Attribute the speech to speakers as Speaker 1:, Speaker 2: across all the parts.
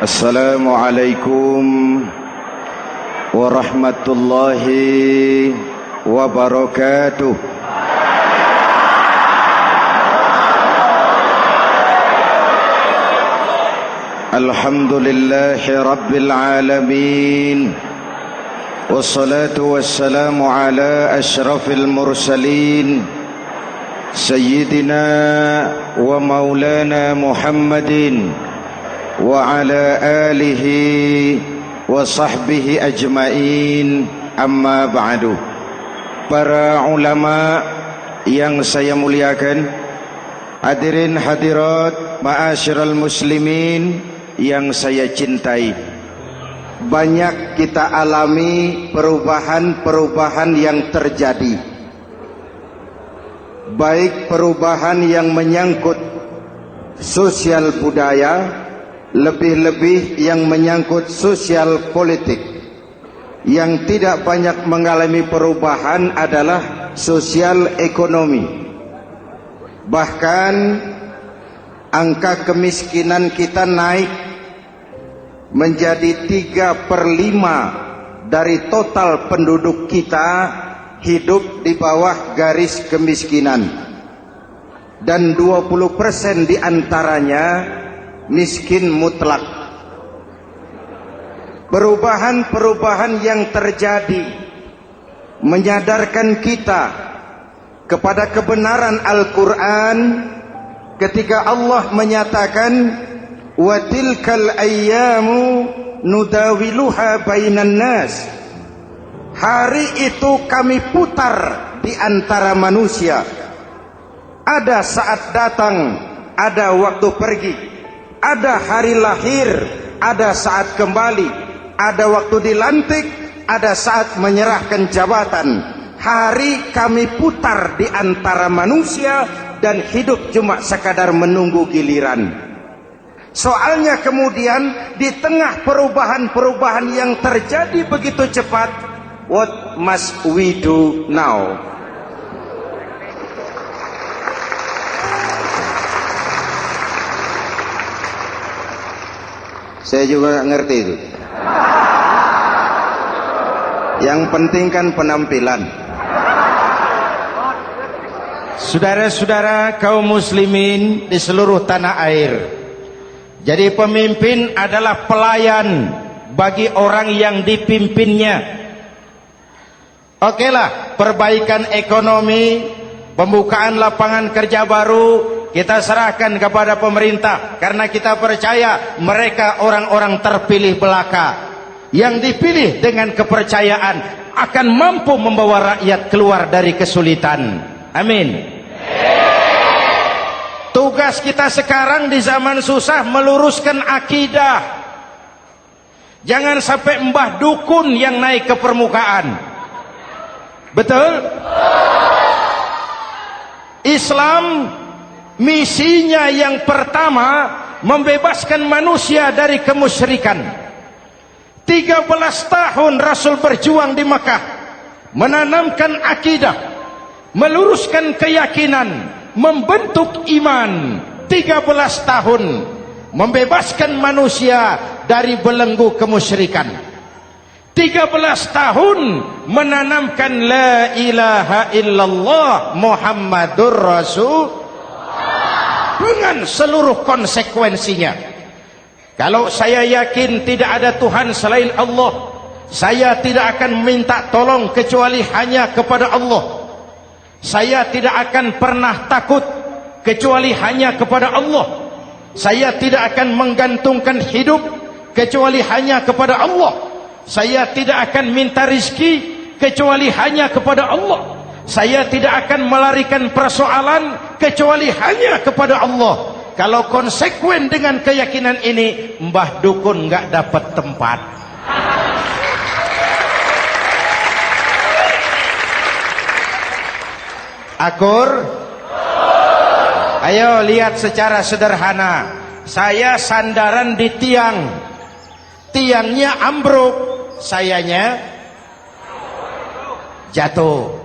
Speaker 1: Assalamualaikum warahmatullahi wabarakatuh. Alhamdulillahi rabbil alamin. Wassalatu wassalamu ala asyrafil mursalin Sayyidina wa maulana Muhammadin wa ala alihi wa sahbihi ajmain, amma ba'du. Para ulama yang saya muliakan, hadirin hadirat ma'asyiral muslimin yang saya cintai, banyak kita alami perubahan-perubahan yang terjadi, baik perubahan yang menyangkut sosial budaya, lebih-lebih yang menyangkut sosial politik. Yang tidak banyak mengalami perubahan adalah sosial ekonomi. Bahkan angka kemiskinan kita naik menjadi 3/5 dari total penduduk kita hidup di bawah garis kemiskinan, dan 20% diantaranya miskin mutlak. Perubahan-perubahan yang terjadi menyadarkan kita kepada kebenaran Al-Quran ketika Allah menyatakan wa tilkal ayyamu nudawiluha bainan nas. Hari itu kami putar di antara manusia. Ada saat datang, ada waktu pergi. Ada hari lahir, ada saat kembali. Ada waktu dilantik, ada saat menyerahkan jabatan. Hari kami putar di antara manusia dan hidup cuma sekadar menunggu giliran. Soalnya kemudian di tengah perubahan-perubahan yang terjadi begitu cepat, what must we do now? Saya juga nggak ngerti itu. Yang penting kan penampilan. Saudara-saudara kaum muslimin di seluruh tanah air, jadi pemimpin adalah pelayan bagi orang yang dipimpinnya. Okelah, perbaikan ekonomi, pembukaan lapangan kerja baru kita serahkan kepada pemerintah, karena kita percaya mereka orang-orang terpilih belaka yang dipilih dengan kepercayaan akan mampu membawa rakyat keluar dari kesulitan. Amin. Tugas kita sekarang di zaman susah meluruskan akidah. Jangan sampai mbah dukun yang naik ke permukaan. Betul? Islam misinya yang pertama membebaskan manusia dari kemusyrikan. 13 tahun Rasul berjuang di Makkah, menanamkan akidah, meluruskan keyakinan, membentuk iman. 13 tahun membebaskan manusia dari belenggu kemusyrikan. 13 tahun menanamkan la ilaha illallah Muhammadur Rasul dengan seluruh konsekuensinya. Kalau saya yakin tidak ada Tuhan selain Allah, saya tidak akan meminta tolong kecuali hanya kepada Allah. Saya tidak akan pernah takut kecuali hanya kepada Allah. Saya tidak akan menggantungkan hidup kecuali hanya kepada Allah. Saya tidak akan minta rizki kecuali hanya kepada Allah. Saya tidak akan melarikan persoalan kecuali hanya kepada Allah. Kalau konsekuen dengan keyakinan ini, mbah dukun nggak dapat tempat. Akur? Ayo lihat secara sederhana. Saya sandaran di tiang, tiangnya ambruk, sayanya jatuh.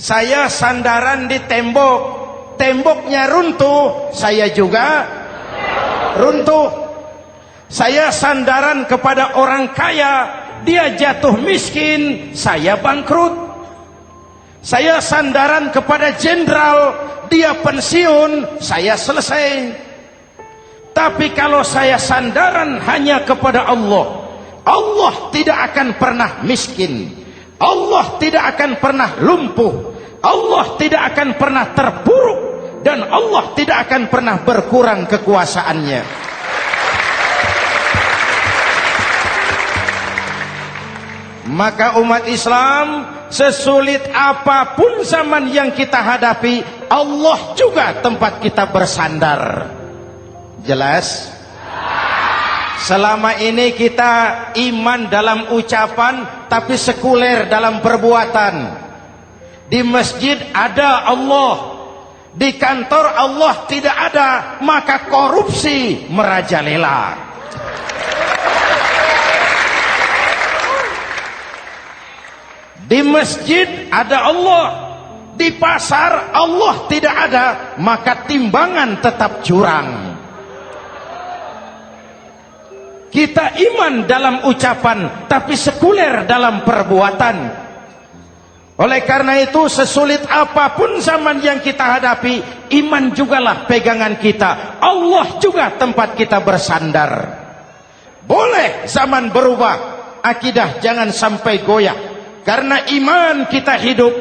Speaker 1: Saya sandaran di tembok, temboknya runtuh, saya juga runtuh. Saya sandaran kepada orang kaya, dia jatuh miskin, saya bangkrut. Saya sandaran kepada jenderal, dia pensiun, saya selesai. Tapi kalau saya sandaran hanya kepada Allah, Allah tidak akan pernah miskin, Allah tidak akan pernah lumpuh, Allah tidak akan pernah terpuruk, dan Allah tidak akan pernah berkurang kekuasaannya. Maka umat Islam, sesulit apapun zaman yang kita hadapi, Allah juga tempat kita bersandar. Jelas? Selama ini kita iman dalam ucapan, tapi sekuler dalam perbuatan. Di masjid ada Allah, di kantor Allah tidak ada, maka korupsi merajalela. Di masjid ada Allah, di pasar Allah tidak ada, maka timbangan tetap curang. Kita iman dalam ucapan, tapi sekuler dalam perbuatan. Oleh karena itu, sesulit apapun zaman yang kita hadapi, iman jugalah pegangan kita. Allah juga tempat kita bersandar. Boleh zaman berubah, akidah jangan sampai goyah. Karena iman kita hidup,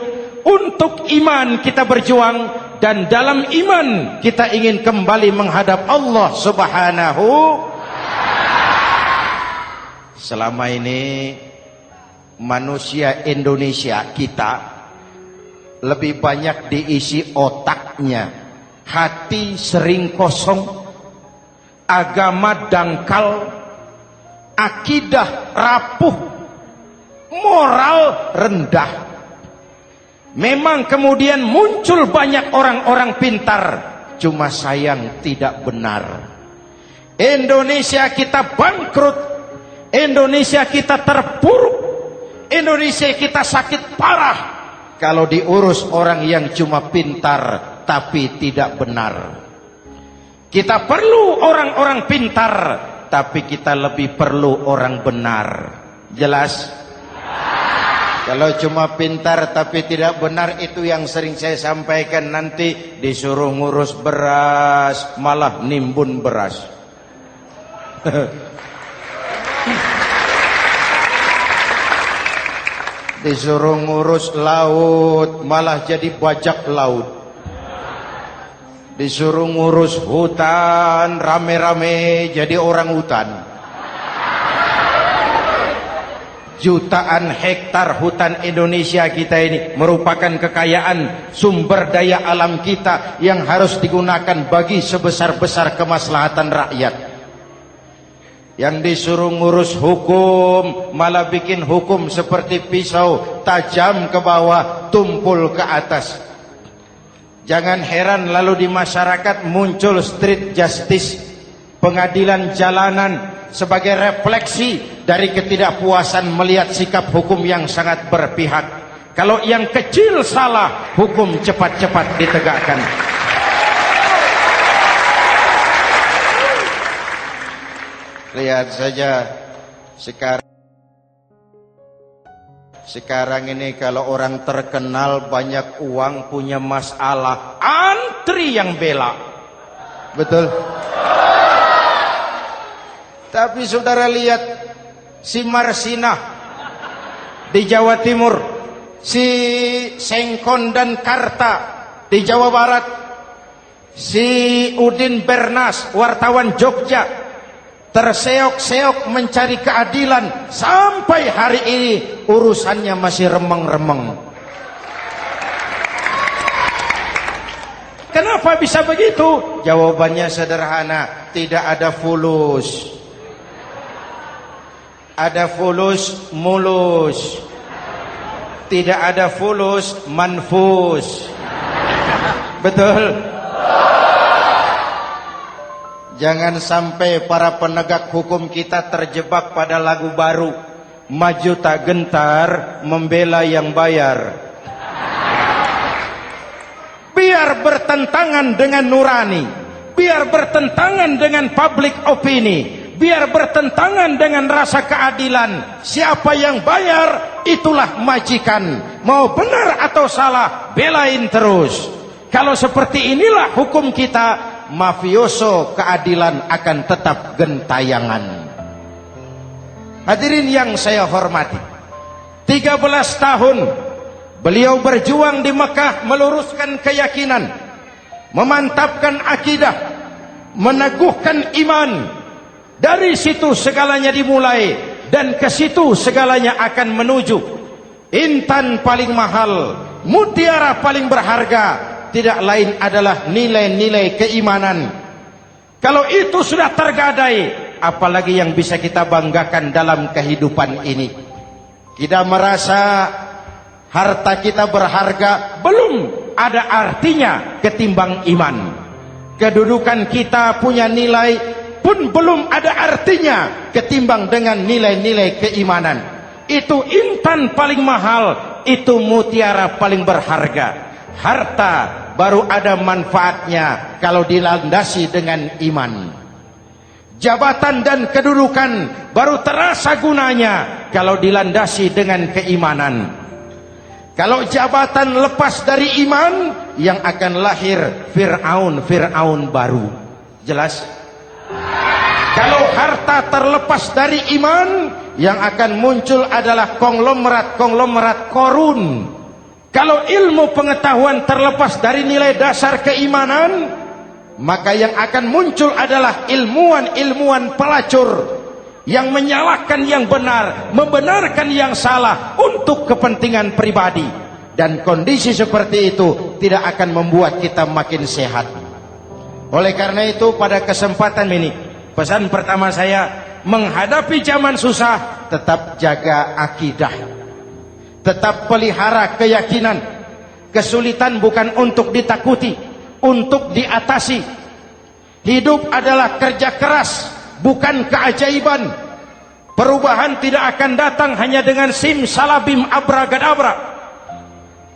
Speaker 1: untuk iman kita berjuang, dan dalam iman kita ingin kembali menghadap Allah Subhanahu. Selama ini manusia Indonesia kita lebih banyak diisi otaknya, hati sering kosong, agama dangkal, akidah rapuh, moral rendah. Memang kemudian muncul banyak orang-orang pintar, cuma sayang tidak benar. Indonesia kita bangkrut, Indonesia kita terpuruk, Indonesia kita sakit parah kalau diurus orang yang cuma pintar tapi tidak benar. Kita perlu orang-orang pintar, tapi kita lebih perlu orang benar. Jelas? Kalau cuma pintar tapi tidak benar, itu yang sering saya sampaikan, nanti disuruh ngurus beras malah nimbun beras. Disuruh ngurus laut malah jadi bajak laut. Disuruh ngurus hutan rame-rame jadi orang hutan. Jutaan hektar hutan Indonesia kita ini merupakan kekayaan sumber daya alam kita yang harus digunakan bagi sebesar-besar kemaslahatan rakyat. Yang disuruh ngurus hukum malah bikin hukum seperti pisau, tajam ke bawah, tumpul ke atas. Jangan heran lalu di masyarakat muncul street justice, pengadilan jalanan, sebagai refleksi dari ketidakpuasan melihat sikap hukum yang sangat berpihak. Kalau yang kecil salah, hukum cepat-cepat ditegakkan. Lihat saja sekarang ini kalau orang terkenal, banyak uang, punya masalah, antri yang bela. Betul? Tapi saudara lihat si Marsinah di Jawa Timur, si Sengkon dan Karta di Jawa Barat, si Udin Bernas wartawan Jogja, terseok-seok mencari keadilan, sampai hari ini urusannya masih remeng-remeng. Kenapa bisa begitu? Jawabannya sederhana, tidak ada fulus. Ada fulus mulus, tidak ada fulus manfus. Betul? Jangan sampai para penegak hukum kita terjebak pada lagu baru, maju tak gentar membela yang bayar. Biar bertentangan dengan nurani, biar bertentangan dengan public opini, biar bertentangan dengan rasa keadilan. Siapa yang bayar, itulah majikan. Mau benar atau salah, belain terus. Kalau seperti inilah hukum kita, mafioso keadilan akan tetap gentayangan. Hadirin yang saya hormati, 13 tahun beliau berjuang di Mekah, meluruskan keyakinan, memantapkan akidah, meneguhkan iman. Dari situ segalanya dimulai, dan ke situ segalanya akan menuju. Intan paling mahal, mutiara paling berharga, tidak lain adalah nilai-nilai keimanan. Kalau itu sudah tergadai, apalagi yang bisa kita banggakan dalam kehidupan ini? Kita merasa harta kita berharga, belum ada artinya ketimbang iman. Kedudukan kita punya nilai pun belum ada artinya ketimbang dengan nilai-nilai keimanan. Itu intan paling mahal, itu mutiara paling berharga. Harta baru ada manfaatnya kalau dilandasi dengan iman. Jabatan dan kedudukan baru terasa gunanya kalau dilandasi dengan keimanan. Kalau jabatan lepas dari iman, yang akan lahir Fir'aun baru. Jelas? Kalau harta terlepas dari iman, yang akan muncul adalah konglomerat korun. Kalau ilmu pengetahuan terlepas dari nilai dasar keimanan, maka yang akan muncul adalah ilmuwan pelacur yang menyalahkan yang benar, membenarkan yang salah untuk kepentingan pribadi. Dan kondisi seperti itu tidak akan membuat kita makin sehat. Oleh karena itu, pada kesempatan ini, pesan pertama saya, menghadapi zaman susah, tetap jaga akidah, tetap pelihara keyakinan. Kesulitan bukan untuk ditakuti, untuk diatasi. Hidup adalah kerja keras, bukan keajaiban. Perubahan tidak akan datang hanya dengan simsalabim abragadabra.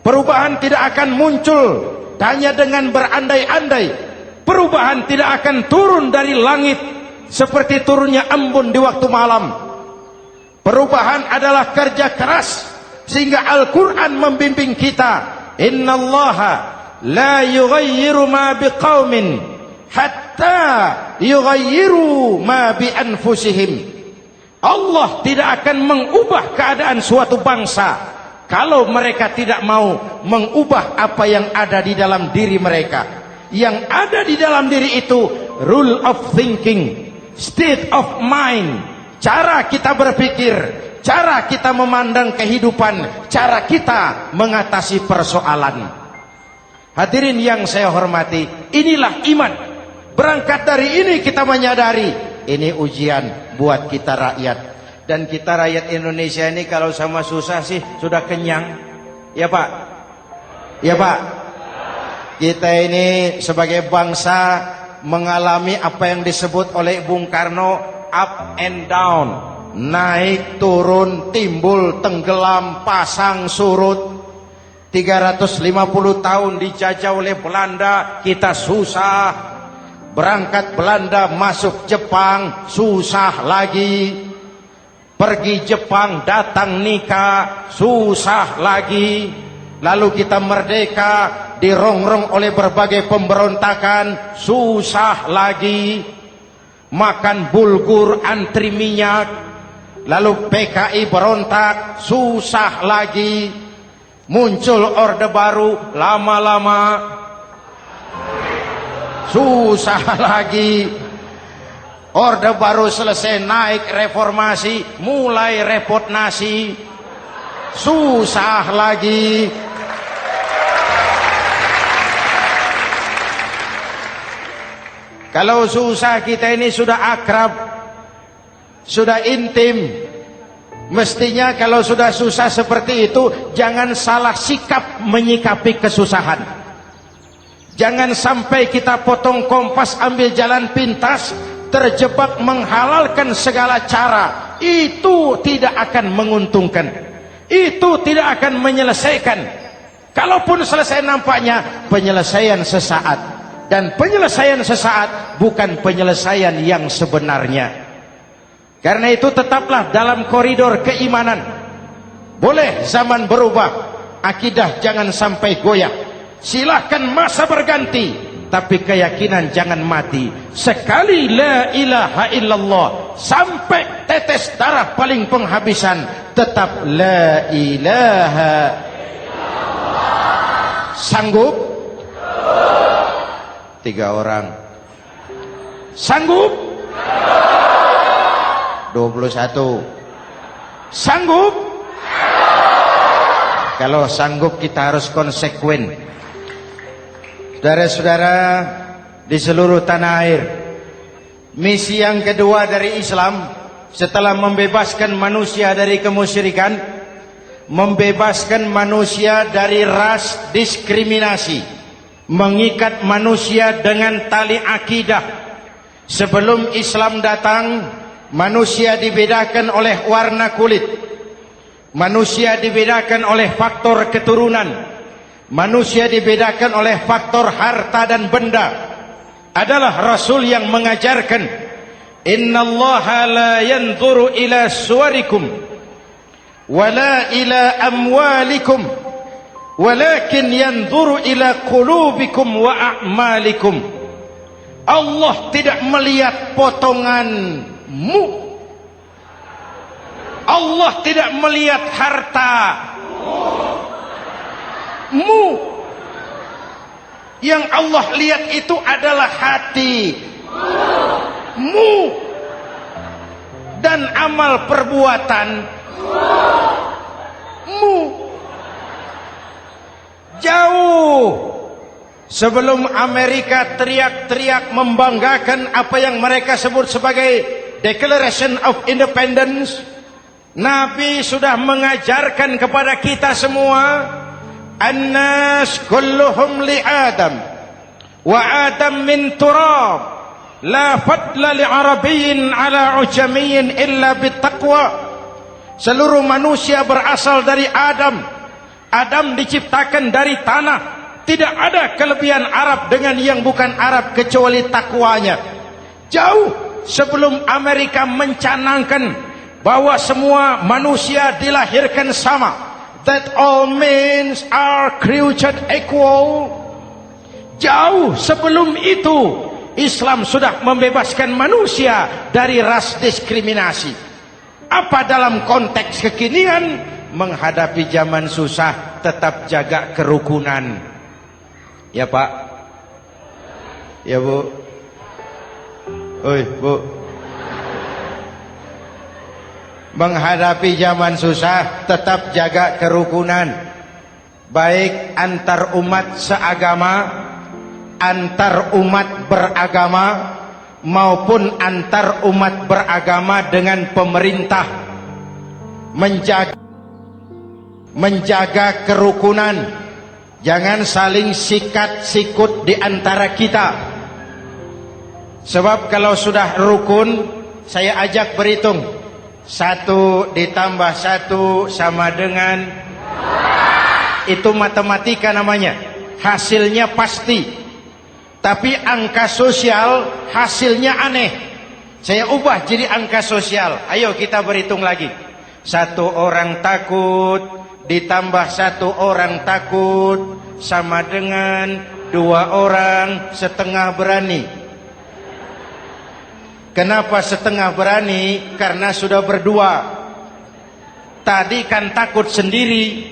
Speaker 1: Perubahan tidak akan muncul hanya dengan berandai-andai. Perubahan tidak akan turun dari langit seperti turunnya embun di waktu malam. Perubahan adalah kerja keras, sehingga Al-Quran membimbing kita, innallaha la yughayyiru ma biqaumin hatta yughayyiru ma bi anfusihim. Allah tidak akan mengubah keadaan suatu bangsa kalau mereka tidak mau mengubah apa yang ada di dalam diri mereka. Yang ada di dalam diri itu rule of thinking, state of mind, cara kita berpikir, cara kita memandang kehidupan, cara kita mengatasi persoalan. Hadirin yang saya hormati, inilah iman. Berangkat dari ini kita menyadari, ini ujian buat kita rakyat. Dan kita rakyat Indonesia ini kalau sama susah sih sudah kenyang. Ya Pak? Ya Pak? Kita ini sebagai bangsa mengalami apa yang disebut oleh Bung Karno up and down. Naik, turun, timbul, tenggelam, pasang, surut. 350 tahun dijajah oleh Belanda, kita susah. Berangkat Belanda masuk Jepang, susah lagi. Pergi Jepang, datang nikah, susah lagi. Lalu kita merdeka, dirongrong oleh berbagai pemberontakan, susah lagi. Makan bulgur, antri minyak. Lalu PKI berontak, susah lagi. Muncul orde baru, lama-lama susah lagi. Orde baru selesai, naik reformasi, mulai repot nasi, susah lagi. Kalau susah kita ini sudah akrab, sudah intim. Mestinya kalau sudah susah seperti itu, jangan salah sikap menyikapi kesusahan. Jangan sampai kita potong kompas, ambil jalan pintas, terjebak menghalalkan segala cara. Itu tidak akan menguntungkan, itu tidak akan menyelesaikan. Kalaupun selesai, nampaknya penyelesaian sesaat. Dan penyelesaian sesaat bukan penyelesaian yang sebenarnya. Karena itu tetaplah dalam koridor keimanan. Boleh zaman berubah, akidah jangan sampai goyah. Silahkan masa berganti, tapi keyakinan jangan mati. Sekali la ilaha illallah sampai tetes darah paling penghabisan, tetap la ilaha illallah. Sanggup? 3 orang. Sanggup? 21. Sanggup? Kalau sanggup kita harus konsekuen. Saudara-saudara di seluruh tanah air, misi yang kedua dari Islam setelah membebaskan manusia dari kemusyrikan, membebaskan manusia dari ras diskriminasi, mengikat manusia dengan tali akidah. Sebelum Islam datang, manusia dibedakan oleh warna kulit, manusia dibedakan oleh faktor keturunan, manusia dibedakan oleh faktor harta dan benda. Adalah Rasul yang mengajarkan, innallaha la yanzuru ila suwarikum wala ila amwalikum walakin yanzuru ila qulubikum wa a'malikum. Allah tidak melihat potonganmu, Allah tidak melihat hartamu. Yang Allah lihat itu adalah hatimu dan amal perbuatanmu. Jauh sebelum Amerika teriak-teriak membanggakan apa yang mereka sebut sebagai Declaration of Independence, Nabi sudah mengajarkan kepada kita semua, An-nas kulluhum li Adam wa Adam min turab la fadla li Arabiyyin ala ujamiyyin illa bittaqwa. Seluruh manusia berasal dari Adam. Adam diciptakan dari tanah. Tidak ada kelebihan Arab dengan yang bukan Arab kecuali takwanya. Jauh sebelum Amerika mencanangkan bahwa semua manusia dilahirkan sama, that all men are created equal. Jauh sebelum itu Islam sudah membebaskan manusia dari ras diskriminasi. Apa dalam konteks kekinian menghadapi zaman susah tetap jaga kerukunan? Ya Pak, ya Bu, oi Bu, menghadapi zaman susah tetap jaga kerukunan, baik antar umat seagama, antar umat beragama, maupun antar umat beragama dengan pemerintah. Menjaga kerukunan, jangan saling sikat sikut di antara kita. Sebab kalau sudah rukun, saya ajak berhitung, 1 ditambah 1 sama dengan, itu matematika namanya, hasilnya pasti. Tapi angka sosial hasilnya aneh. Saya ubah jadi angka sosial. Ayo kita berhitung lagi. 1 orang takut ditambah 1 orang takut sama dengan 2 orang setengah berani. Kenapa setengah berani? Karena sudah berdua. Tadi kan takut sendiri.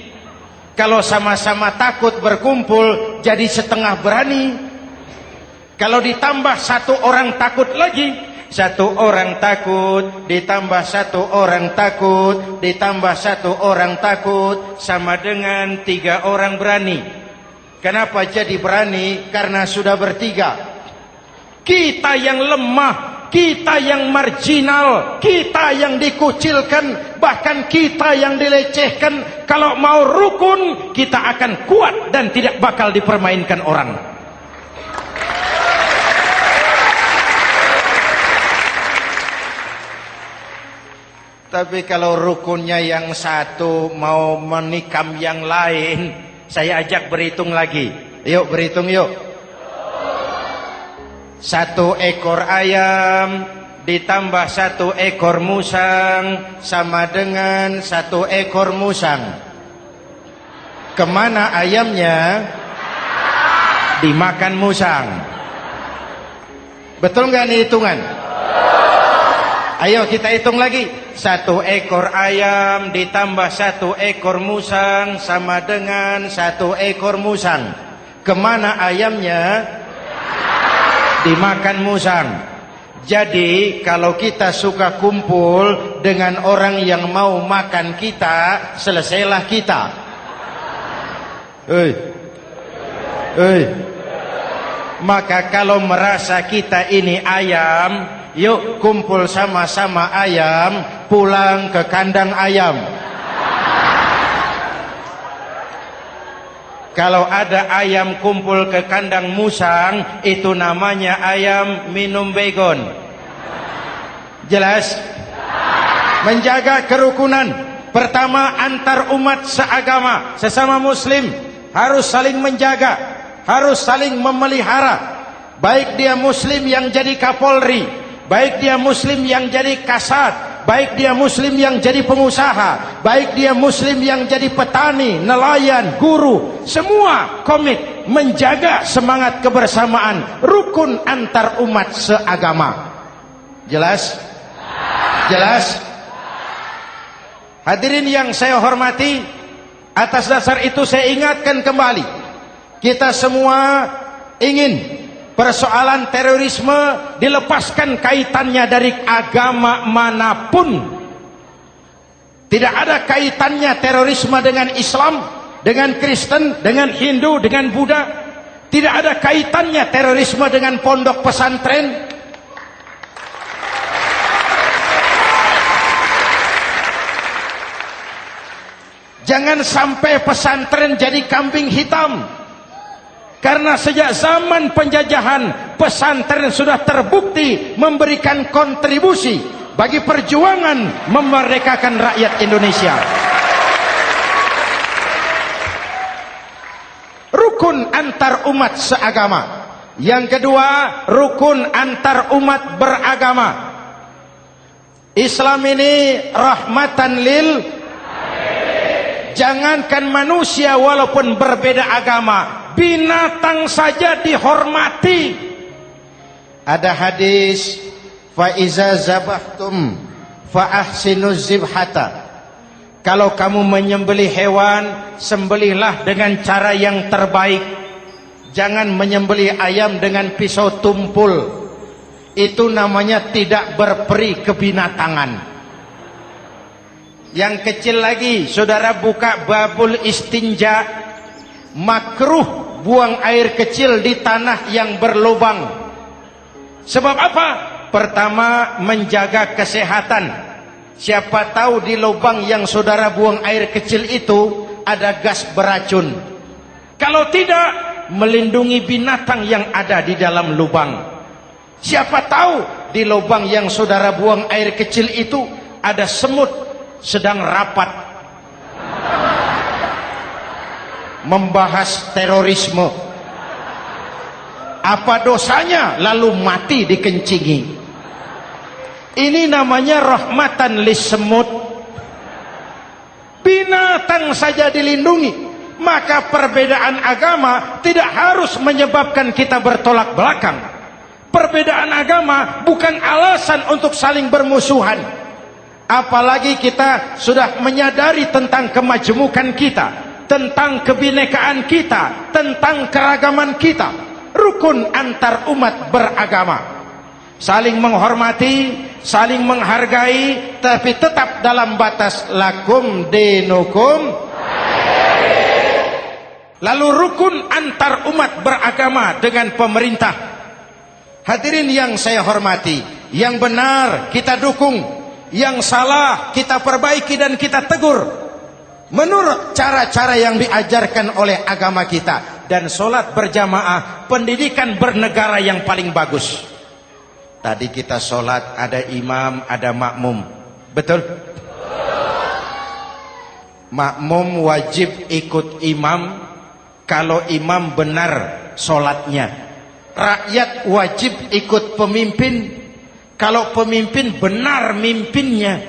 Speaker 1: Kalau sama-sama takut berkumpul jadi setengah berani. Kalau ditambah 1 orang takut lagi, 1 orang takut ditambah 1 orang takut ditambah 1 orang takut sama dengan 3 orang berani. Kenapa jadi berani? Karena sudah bertiga. Kita yang lemah, kita yang marginal, kita yang dikucilkan, bahkan kita yang dilecehkan, kalau mau rukun kita akan kuat dan tidak bakal dipermainkan orang. Tapi kalau rukunnya yang satu mau menikam yang lain, saya ajak berhitung lagi. Yuk berhitung yuk. 1 ekor ayam ditambah 1 ekor musang sama dengan 1 ekor musang. Kemana ayamnya? Dimakan musang. Betul nggak nih hitungan? Ayo kita hitung lagi. 1 ekor ayam ditambah 1 ekor musang sama dengan 1 ekor musang. Kemana ayamnya? Dimakan musang. Jadi kalau kita suka kumpul dengan orang yang mau makan kita, selesailah kita. Maka kalau merasa kita ini ayam, yuk kumpul sama-sama ayam, pulang ke kandang ayam. Kalau ada ayam kumpul ke kandang musang, itu namanya ayam minum baygon. Jelas? Menjaga kerukunan. Pertama, antar umat seagama, sesama muslim harus saling menjaga, harus saling memelihara. Baik dia muslim yang jadi kapolri, baik dia muslim yang jadi kasat, baik dia muslim yang jadi pengusaha, baik dia muslim yang jadi petani, nelayan, guru, semua komit menjaga semangat kebersamaan, rukun antar umat seagama. Jelas? Jelas? Hadirin yang saya hormati, atas dasar itu saya ingatkan kembali, kita semua ingin persoalan terorisme dilepaskan kaitannya dari agama manapun. Tidak ada kaitannya terorisme dengan Islam, dengan Kristen, dengan Hindu, dengan Buddha. Tidak ada kaitannya terorisme dengan pondok pesantren. Jangan sampai pesantren jadi kambing hitam. Karena sejak zaman penjajahan, pesantren sudah terbukti memberikan kontribusi bagi perjuangan memerdekakan rakyat Indonesia. Rukun antar umat seagama. Yang kedua, rukun antar umat beragama. Islam ini rahmatan lil. Jangankan manusia walaupun berbeda agama, binatang saja dihormati. Ada hadis, fa iza zabahtum fa ahsinuz zibhata. Kalau kamu menyembelih hewan, sembelihlah dengan cara yang terbaik. Jangan menyembelih ayam dengan pisau tumpul. Itu namanya tidak berperi kebinatangan. Yang kecil lagi, saudara buka babul istinja, makruh buang air kecil di tanah yang berlubang. Sebab apa? Pertama, menjaga kesehatan. Siapa tahu di lubang yang saudara buang air kecil itu ada gas beracun. Kalau tidak, melindungi binatang yang ada di dalam lubang. Siapa tahu di lubang yang saudara buang air kecil itu ada semut sedang rapat membahas terorisme. Apa dosanya lalu mati dikencingi? Ini namanya rahmatan lis semut. Binatang saja dilindungi. Maka perbedaan agama tidak harus menyebabkan kita bertolak belakang. Perbedaan agama bukan alasan untuk saling bermusuhan. Apalagi kita sudah menyadari tentang kemajemukan kita, tentang kebinekaan kita, tentang keragaman kita. Rukun antar umat beragama. Saling menghormati, saling menghargai, tapi tetap dalam batas lakum dinukum. Lalu rukun antar umat beragama dengan pemerintah. Hadirin yang saya hormati, yang benar kita dukung, yang salah kita perbaiki dan kita tegur menurut cara-cara yang diajarkan oleh agama kita. Dan sholat berjamaah, pendidikan bernegara yang paling bagus. Tadi kita sholat ada imam, ada makmum, betul? Makmum wajib ikut imam kalau imam benar sholatnya. Rakyat wajib ikut pemimpin kalau pemimpin benar mimpinnya.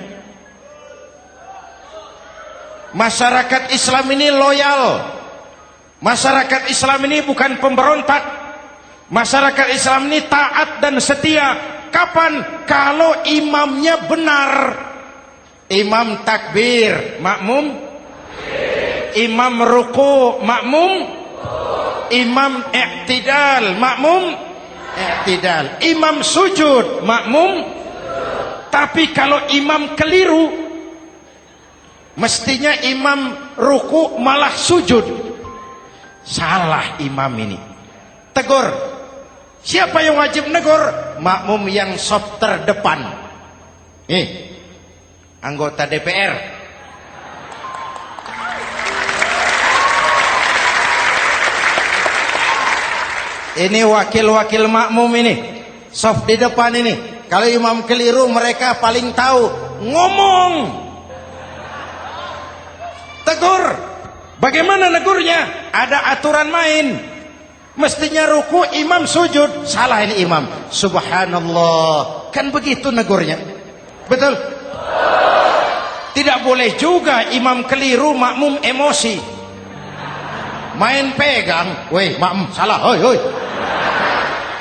Speaker 1: Masyarakat Islam ini loyal. Masyarakat Islam ini bukan pemberontak. Masyarakat Islam ini taat dan setia. Kapan? Kalau imamnya benar. Imam takbir, makmum. Imam ruku, makmum. Imam i'tidal, makmum. I'tidal. Imam sujud, makmum. Tapi kalau imam keliru, mestinya imam ruku malah sujud. Salah imam ini. Tegur. Siapa yang wajib negur? Makmum yang saf terdepan. Anggota DPR. Ini wakil-wakil makmum ini, saf di depan ini. Kalau imam keliru, mereka paling tahu. Ngomong. Tegur. Bagaimana negurnya? Ada aturan main. Mestinya ruku, imam sujud. Salah ini imam. Subhanallah. Kan begitu negurnya. Betul? Tidak boleh juga imam keliru, makmum emosi. Main pegang. Weh, makmum salah. Hoi, hoi.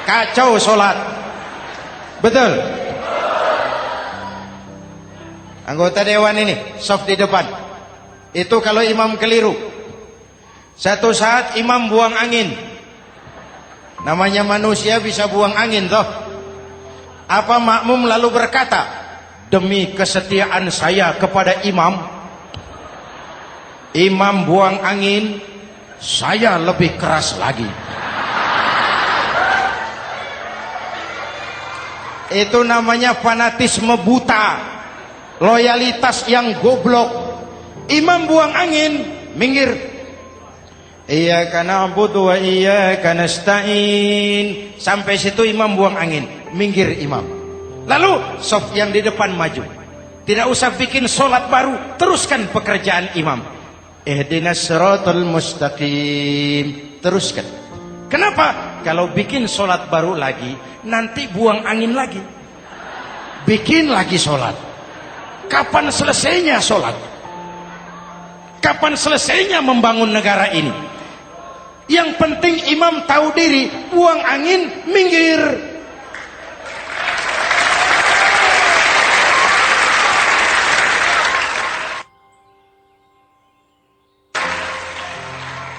Speaker 1: Kacau solat. Betul? Anggota dewan ini, saf di depan. Itu kalau imam keliru. Satu saat imam buang angin. Namanya manusia bisa buang angin toh. Apa makmum lalu berkata, demi kesetiaan saya kepada imam, imam buang angin, saya lebih keras lagi. Itu namanya fanatisme buta, loyalitas yang goblok. Imam buang angin, minggir. Iyyaka na'budu wa iyyaka nasta'in. Sampai situ imam buang angin, minggir imam. Lalu saf yang di depan maju. Tidak usah bikin solat baru, teruskan pekerjaan imam. Ihdinas siratal mustaqim. Teruskan. Kenapa? Kalau bikin solat baru lagi, nanti buang angin lagi. Bikin lagi solat. Kapan selesainya solat? Kapan selesainya membangun negara ini? Yang penting imam tahu diri, buang angin, minggir.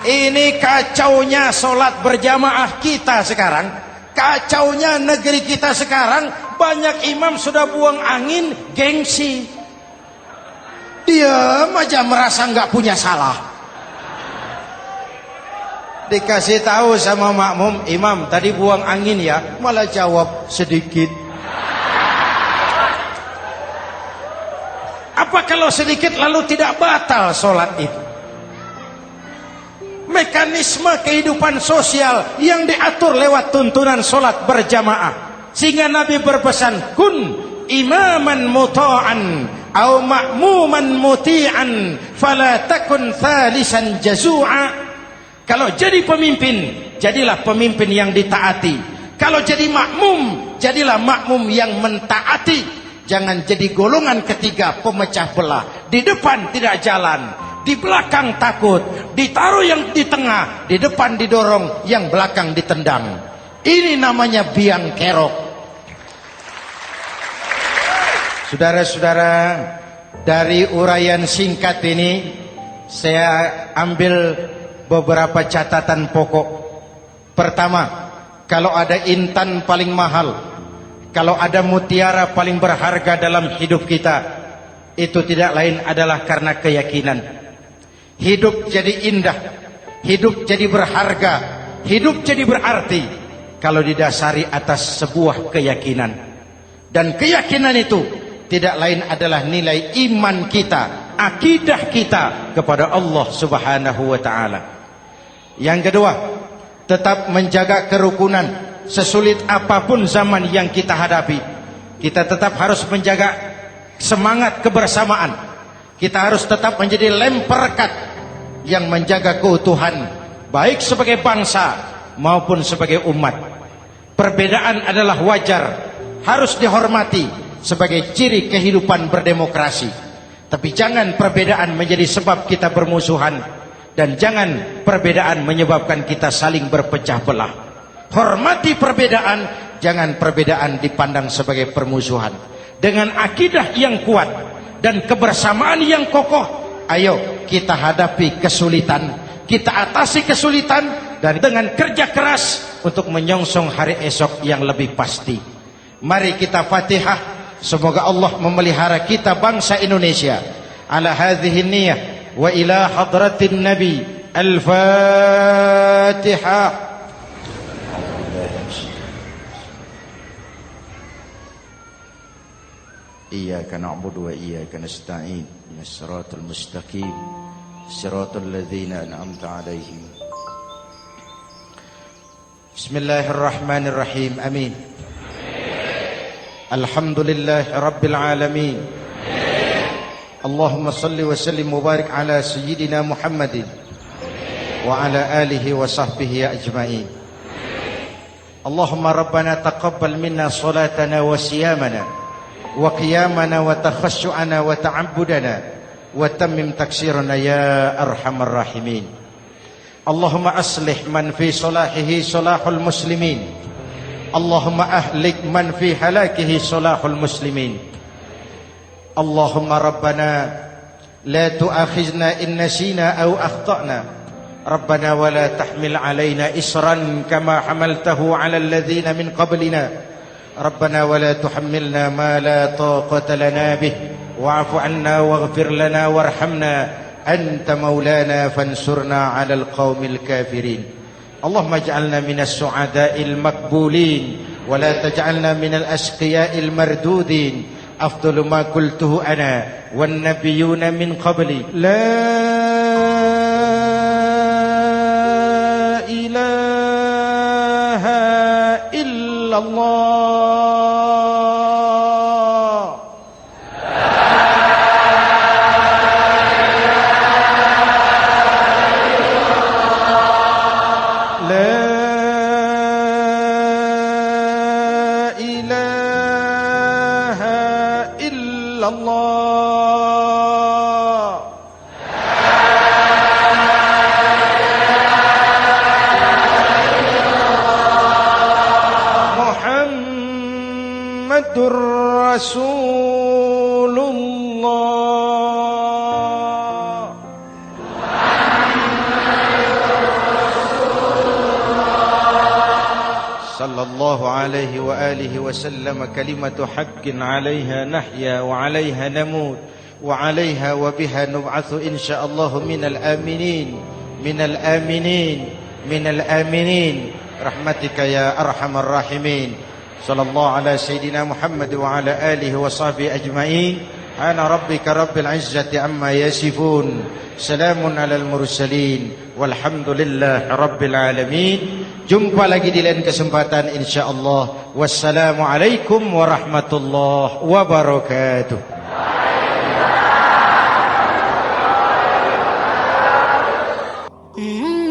Speaker 1: Ini kacaunya solat berjamaah kita sekarang. Kacaunya negeri kita sekarang. Banyak imam sudah buang angin, gengsi. Dia aja merasa nggak punya salah. Dikasih tahu sama makmum, imam tadi buang angin ya, malah jawab sedikit. Apa kalau sedikit lalu tidak batal solat itu? Mekanisme kehidupan sosial yang diatur lewat tuntunan solat berjamaah. Sehingga Nabi berpesan, kun imaman muta'an au ma'muman muti'an fala takun thalisan jazu'a. Kalau jadi pemimpin, jadilah pemimpin yang ditaati. Kalau jadi makmum, jadilah makmum yang mentaati. Jangan jadi golongan ketiga pemecah belah. Di depan tidak jalan, di belakang takut, ditaruh yang di tengah, di depan didorong, yang belakang ditendang. Ini namanya biang kerok. Saudara-saudara, dari uraian singkat ini saya ambil beberapa catatan pokok. Pertama, kalau ada intan paling mahal, kalau ada mutiara paling berharga dalam hidup kita, itu tidak lain adalah karena keyakinan. Hidup jadi indah, hidup jadi berharga, hidup jadi berarti kalau didasari atas sebuah keyakinan. Dan keyakinan itu tidak lain adalah nilai iman kita, akidah kita kepada Allah Subhanahu wa ta'ala. Yang kedua, tetap menjaga kerukunan. Sesulit apapun zaman yang kita hadapi, kita tetap harus menjaga semangat kebersamaan. Kita harus tetap menjadi lem perekat yang menjaga keutuhan, baik sebagai bangsa maupun sebagai umat. Perbedaan adalah wajar, harus dihormati sebagai ciri kehidupan berdemokrasi. Tapi jangan perbedaan menjadi sebab kita bermusuhan, dan jangan perbedaan menyebabkan kita saling berpecah belah. Hormati perbedaan, jangan perbedaan dipandang sebagai permusuhan. Dengan akidah yang kuat dan kebersamaan yang kokoh, ayo kita hadapi kesulitan, kita atasi kesulitan, dan dengan kerja keras untuk menyongsong hari esok yang lebih pasti. Mari kita Fatihah, semoga Allah memelihara kita bangsa Indonesia. Ala hadhihi niyah wa ila hadratin Nabi. Al-Fatihah. Iyyaka na'budu wa iyyaka nasta'in. Ihdinas siratal mustaqim. Siratal ladzina an'amta 'alaihim. Bismillahirrahmanirrahim. Amin. Alhamdulillah Rabbil Alamin. Allahumma salli wa sallim mubarak ala Sayyidina Muhammadin wa ala alihi wa sahbihi ajma'in. Allahumma Rabbana taqabbal minna salatana wa siyamana wa qiyamana wa takhashu'ana wa ta'abbudana wa tammim taksirana ya arhamar rahimin. Allahumma aslih man fi salahihi salahul muslimin. Allahumma ahlik man fi halakihi salahul muslimin. Allahumma Rabbana la tu'akhizna in nasina aw akhtana. Rabbana wa la tahmil alaina isran kama hamaltahu ala alladhina min qablina. Rabbana wa la tuhammilna ma la taqata lana bih wa'fu 'anna waghfir lana warhamna anta maulana fansurna 'alal qaumil kafirin. اللهم اجعلنا من السعداء المقبولين ولا تجعلنا من الأشقياء المردودين. أفضل ما قلته أنا والنبيون من قبلي لا إله إلا الله. Rasulullah sallallahu alaihi wa alihi wasallam. Kalimatu haqqin 'alaiha nahya wa 'alaiha namut wa 'alaiha wa biha nub'atsu insyaallah minal aminin minal aminin minal aminin rahmatika ya arhamar rahimin. Sallallahu ala Sayyidina Muhammad wa ala alihi wa sahbihi ajma'in. Ana rabbika rabbil izzati amma yasifun. Salamun alal mursalin. Walhamdulillah rabbil alamin. Jumpa lagi di lain kesempatan insyaallah. Wassalamualaikum warahmatullahi wabarakatuh.
Speaker 2: Mm-hmm.